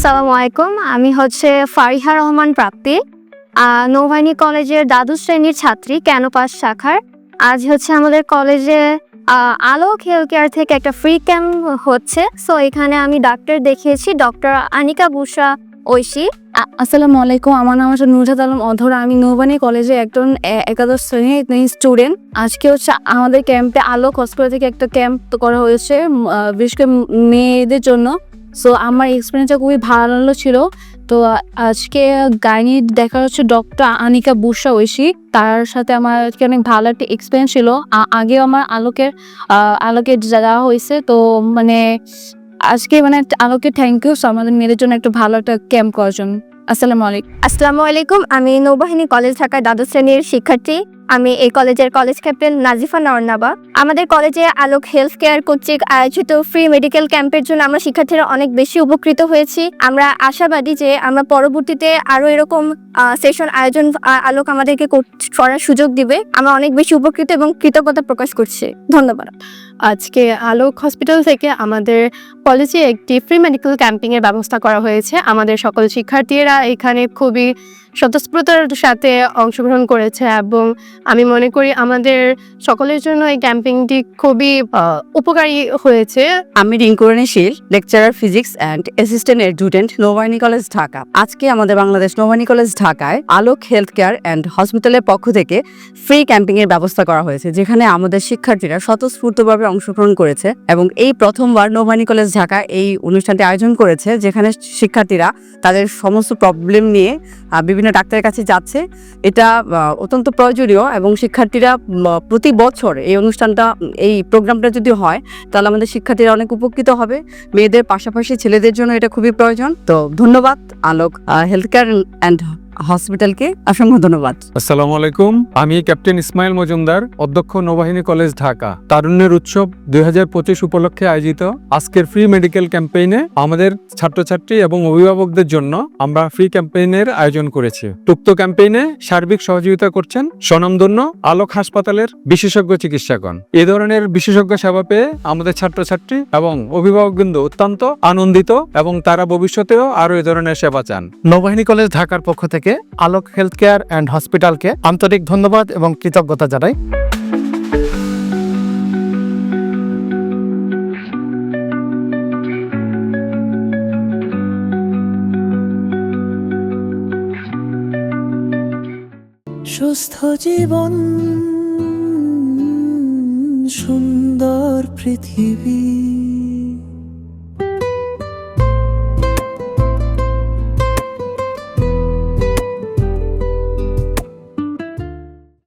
আসসালামু আলাইকুম। আমি ফারিহা রহমান প্রাপ্তি, নৌবাহিনী কলেজের দ্বাদশ শ্রেণীর ছাত্রী, ক্যানোপাস শাখার। আজ আমাদের কলেজে আলোক হেলথ কেয়ার থেকে একটা ফ্রি ক্যাম্প হচ্ছে। সো এখানে আমি ডাক্তার দেখিয়েছি, ডক্টর আনিকা বুশরা ঐশী। আসসালামু আলাইকুম, আমার নাম নুরজাত আলম অধর। আমি নৌবাহিনী কলেজে একজন একাদশ শ্রেণীর স্টুডেন্ট। আজকে আমাদের ক্যাম্পে আলোক হসপিটাল থেকে একটা ক্যাম্প করা হয়েছে, বিশেষ করে মেয়েদের জন্য। সো আমার এক্সপিরিয়েন্সটা খুবই ভালো ছিল। তো আজকে গাইনি দেখা হচ্ছে ডক্টর আনিকা বুশরা ঐশী, তার সাথে আমার আজকে অনেক ভালো একটা এক্সপিরিয়েন্স ছিল। আগেও আমার আলোকের যাওয়া হয়েছে। তো আজকে আলোকে থ্যাংক ইউ আমাদের মেয়েদের জন্য একটা ভালো একটা ক্যাম্প করার জন্য। আসসালামু আলাইকুম। আমি নৌবাহিনী কলেজ ঢাকার দ্বাদশ শ্রেণীর শিক্ষার্থী। আমি এই কলেজের কলেজ ক্যাপ্টেন নাজিফা নওয়ান্নাবা। আমাদের কলেজে আলোক হেলথ কেয়ার কর্তৃক আয়োজিত ফ্রি মেডিকেল ক্যাম্পের জন্য আমরা শিক্ষার্থীরা অনেক বেশি উপকৃত হয়েছি। আমরা আশাবাদী যে আমরা পরবর্তীতে আরো এরকম সেশন আয়োজন আলোক আমাদেরকে করার সুযোগ দিবে। আমরা অনেক বেশি উপকৃত এবং কৃতজ্ঞতা প্রকাশ করছি। ধন্যবাদ। আজকে আলোক হসপিটাল থেকে আমাদের কলেজে একটি ফ্রি মেডিকেল ক্যাম্পিংয়ের ব্যবস্থা করা হয়েছে। আমাদের সকল শিক্ষার্থীরা এখানে খুবই স্বতঃস্ফূর্ততার সাথে অংশগ্রহণ করেছে এবং আমি মনে করি আমাদের সকলের জন্য এই ক্যাম্পিংটি খুবই উপকারী হয়েছে। আমি Rinkurani Shil, lecturer physics and assistant student, নৌবাহিনী কলেজ ঢাকা। আজকে আমাদের বাংলাদেশ নৌবাহিনী কলেজ ঢাকায় আলোক হেলথ কেয়ার অ্যান্ড হসপিটালের পক্ষ থেকে ফ্রি ক্যাম্পিংয়ের ব্যবস্থা করা হয়েছে, যেখানে আমাদের শিক্ষার্থীরা স্বতঃস্ফূর্তভাবে অংশগ্রহণ করেছে এবং এই প্রথমবার নৌবাহিনী কলেজ ঢাকা এই অনুষ্ঠানটি আয়োজন করেছে, যেখানে শিক্ষার্থীরা তাদের সমস্ত প্রবলেম নিয়ে বিভিন্ন ডাক্তারের কাছে যাচ্ছে। এটা অত্যন্ত প্রয়োজনীয় এবং শিক্ষার্থীরা প্রতি বছর এই প্রোগ্রামটা যদি হয় তাহলে আমাদের শিক্ষার্থীরা অনেক উপকৃত হবে। মেয়েদের পাশাপাশি ছেলেদের জন্য এটা খুবই প্রয়োজন। তো ধন্যবাদ আলোক হেলথ কেয়ার অ্যান্ড হসপিটালকে, অসংখ্য ধন্যবাদ। আসসালামু আলাইকুম, আমি ক্যাপ্টেন ইসমাইল মজুমদার, অধ্যক্ষ নৌবাহিনী কলেজ ঢাকা। তারুণ্যের উৎসব 2025 উপলক্ষে আয়োজিত আজকের ফ্রি মেডিকেল ক্যাম্পেইনে আমাদের ছাত্রছাত্রী এবং অভিভাবকদের জন্য আমরা ফ্রি ক্যাম্পেইনের আয়োজন করেছি। উক্ত ক্যাম্পেইনে সার্বিক সহযোগিতা করছেন স্বনামধন্য আলোক হাসপাতালের বিশেষজ্ঞ চিকিৎসকগণ। এ ধরনের বিশেষজ্ঞ সেবা পেয়ে আমাদের ছাত্রছাত্রী এবং অভিভাবকবৃন্দ অত্যন্ত আনন্দিত এবং তারা ভবিষ্যতেও আরো এ ধরনের সেবা চান। নৌবাহিনী কলেজ ঢাকার পক্ষ থেকে আলোক হেলথ কেয়ার অ্যান্ড হসপিটালকে আন্তরিক ধন্যবাদ এবং কৃতজ্ঞতা জানাই। সুস্থ জীবন, সুন্দর পৃথিবী।